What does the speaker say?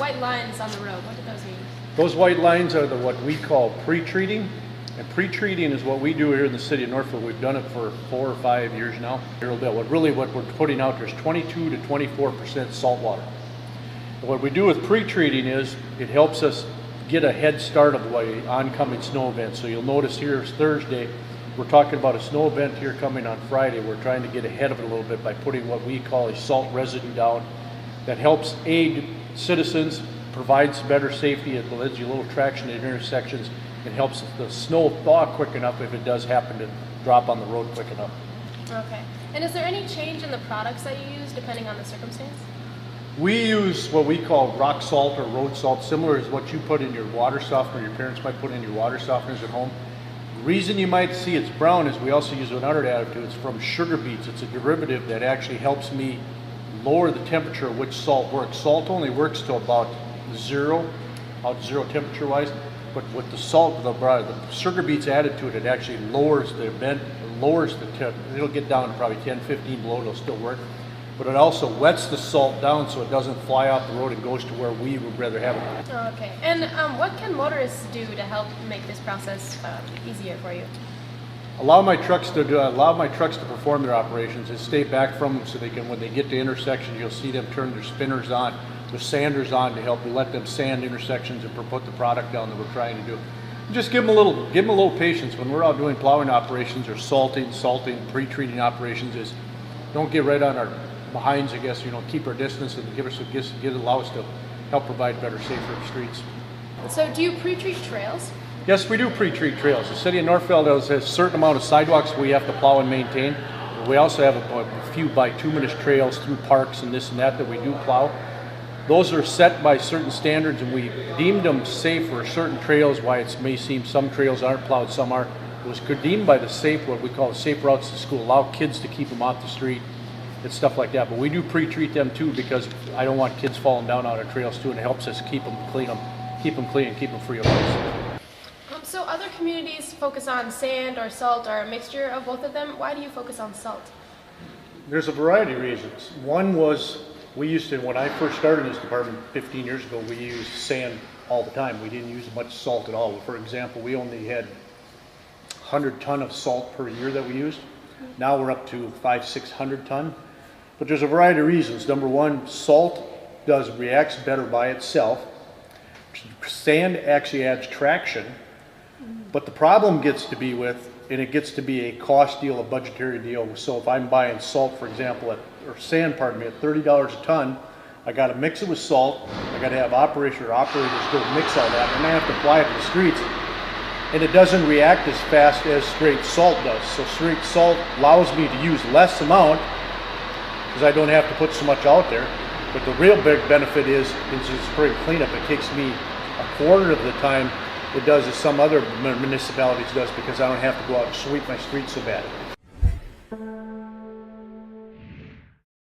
white lines on the road, what do those mean? Those white lines are what we call pre-treating. And pre-treating is what we do here in the city of Northfield. We've done it for 4 or 5 years now. What we're putting out there is 22 to 24% salt water. And what we do with pre-treating is it helps us get a head start of the oncoming snow event. So you'll notice here is Thursday. We're talking about a snow event here coming on Friday. We're trying to get ahead of it a little bit by putting what we call a salt residue down that helps aid citizens, provides better safety, it lets you a little traction at intersections, it helps the snow thaw quick enough if it does happen to drop on the road quick enough. Okay. And is there any change in the products that you use depending on the circumstance? We use what we call rock salt or road salt, similar as what you put in your water softener, your parents might put in your water softeners at home. The reason you might see it's brown is we also use another additive. It's from sugar beets. It's a derivative that actually helps me lower the temperature at which salt works. Salt only works to about zero temperature wise, but with the salt, the sugar beets added to it, it actually lowers the temp. It'll get down to probably 10, 15 below, it'll still work. But it also wets the salt down so it doesn't fly off the road and goes to where we would rather have it. Okay. And what can motorists do to help make this process easier for you? Allow my trucks to perform their operations and stay back from them so they can, when they get to intersections, you'll see them turn their spinners on, their sanders on to help let them sand intersections and put the product down that we're trying to do. Just give them a little patience when we're out doing plowing operations or salting, pre-treating operations. Is don't get right on our behinds, I guess, keep our distance and allow us to help provide better, safer streets. So do you pre-treat trails? Yes, we do pre-treat trails. The city of Northfield has a certain amount of sidewalks we have to plow and maintain. We also have a few bituminous trails through parks and this and that we do plow. Those are set by certain standards, and we deemed them safe for certain trails. Why it may seem some trails aren't plowed, some are. It was deemed by the what we call the safe routes to school, allow kids to keep them off the street and stuff like that. But we do pre-treat them too because I don't want kids falling down on our trails too, and it helps us keep them clean, keep them free of ice. So other communities focus on sand or salt or a mixture of both of them. Why do you focus on salt? There's a variety of reasons. One was when I first started in this department 15 years ago, we used sand all the time. We didn't use much salt at all. For example, we only had 100 ton of salt per year that we used. Now we're up to 500-600 ton. But there's a variety of reasons. Number one, salt reacts better by itself. Sand actually adds traction. But the problem gets to be it gets to be a cost deal, a budgetary deal. So if I'm buying salt, for example, sand, at $30 a ton, I got to mix it with salt. I got to have operators go mix all that, and I have to apply it to the streets. And it doesn't react as fast as straight salt does. So straight salt allows me to use less amount because I don't have to put so much out there. But the real big benefit is spring cleanup. It takes me a quarter of the time it does as some other municipalities does because I don't have to go out and sweep my streets so bad.